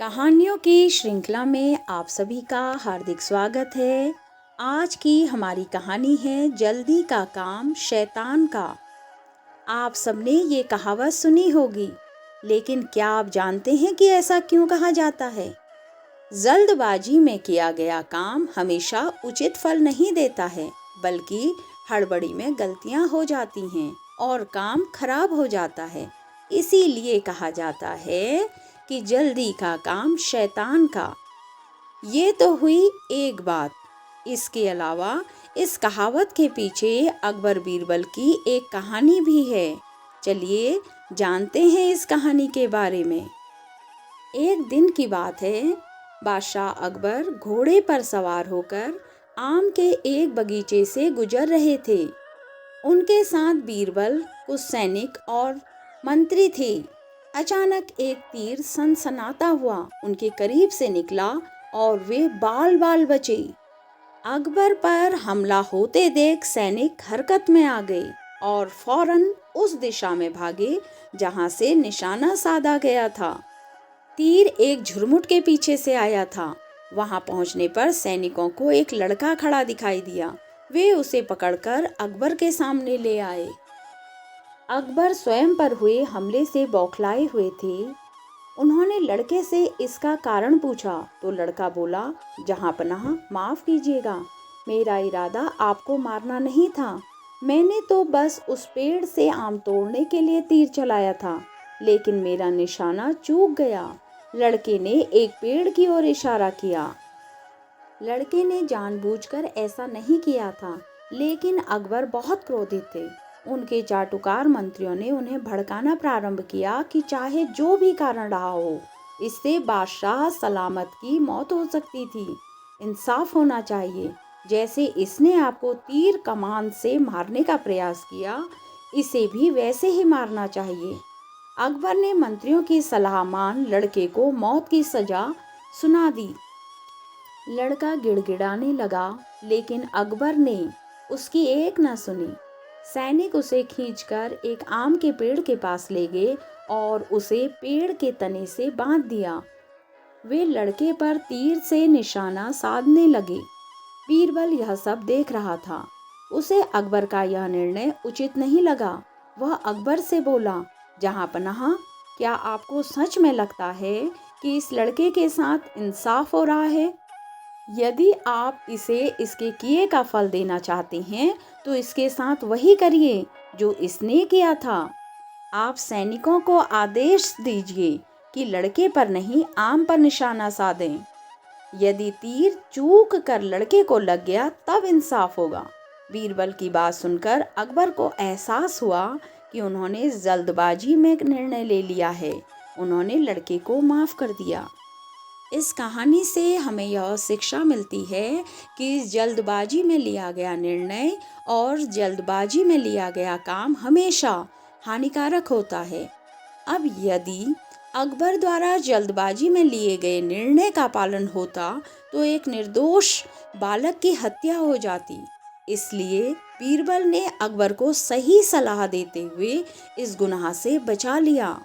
कहानियों की श्रृंखला में आप सभी का हार्दिक स्वागत है। आज की हमारी कहानी है जल्दी का काम शैतान का। आप सबने ये कहावत सुनी होगी, लेकिन क्या आप जानते हैं कि ऐसा क्यों कहा जाता है? जल्दबाजी में किया गया काम हमेशा उचित फल नहीं देता है, बल्कि हड़बड़ी में गलतियां हो जाती हैं और काम खराब हो जाता है। इसीलिए कहा जाता है कि जल्दी का काम शैतान का। ये तो हुई एक बात। इसके अलावा इस कहावत के पीछे अकबर बीरबल की एक कहानी भी है। चलिए जानते हैं इस कहानी के बारे में। एक दिन की बात है, बादशाह अकबर घोड़े पर सवार होकर आम के एक बगीचे से गुजर रहे थे। उनके साथ बीरबल, कुछ सैनिक और मंत्री थे। अचानक एक तीर सनसनाता हुआ उनके करीब से निकला और वे बाल बाल बचे। अकबर पर हमला होते देख सैनिक हरकत में आ गए और फौरन उस दिशा में भागे जहां से निशाना साधा गया था। तीर एक झुरमुट के पीछे से आया था। वहां पहुंचने पर सैनिकों को एक लड़का खड़ा दिखाई दिया। वे उसे पकड़कर अकबर के सामने ले आए। अकबर स्वयं पर हुए हमले से बौखलाए हुए थे। उन्होंने लड़के से इसका कारण पूछा तो लड़का बोला, जहां पनाह माफ कीजिएगा, मेरा इरादा आपको मारना नहीं था। मैंने तो बस उस पेड़ से आम तोड़ने के लिए तीर चलाया था, लेकिन मेरा निशाना चूक गया। लड़के ने एक पेड़ की ओर इशारा किया। लड़के ने जानबूझकर ऐसा नहीं किया था, लेकिन अकबर बहुत क्रोधित थे। उनके चाटुकार मंत्रियों ने उन्हें भड़काना प्रारंभ किया कि चाहे जो भी कारण रहा हो, इससे बादशाह सलामत की मौत हो सकती थी। इंसाफ होना चाहिए। जैसे इसने आपको तीर कमान से मारने का प्रयास किया, इसे भी वैसे ही मारना चाहिए। अकबर ने मंत्रियों की सलाह मान लड़के को मौत की सजा सुना दी। लड़का गिड़गिड़ाने लगा, लेकिन अकबर ने उसकी एक न सुनी। सैनिक उसे खींचकर एक आम के पेड़ के पास ले गए और उसे पेड़ के तने से बांध दिया। वे लड़के पर तीर से निशाना साधने लगे। बीरबल यह सब देख रहा था। उसे अकबर का यह निर्णय उचित नहीं लगा। वह अकबर से बोला, जहां पनाह, क्या आपको सच में लगता है कि इस लड़के के साथ इंसाफ हो रहा है? यदि आप इसे इसके किए का फल देना चाहते हैं तो इसके साथ वही करिए जो इसने किया था। आप सैनिकों को आदेश दीजिए कि लड़के पर नहीं, आम पर निशाना साधें। यदि तीर चूक कर लड़के को लग गया तब इंसाफ होगा। बीरबल की बात सुनकर अकबर को एहसास हुआ कि उन्होंने जल्दबाजी में निर्णय ले लिया है। उन्होंने लड़के को माफ कर दिया। इस कहानी से हमें यह शिक्षा मिलती है कि जल्दबाजी में लिया गया निर्णय और जल्दबाजी में लिया गया काम हमेशा हानिकारक होता है। अब यदि अकबर द्वारा जल्दबाजी में लिए गए निर्णय का पालन होता तो एक निर्दोष बालक की हत्या हो जाती। इसलिए बीरबल ने अकबर को सही सलाह देते हुए इस गुनाह से बचा लिया।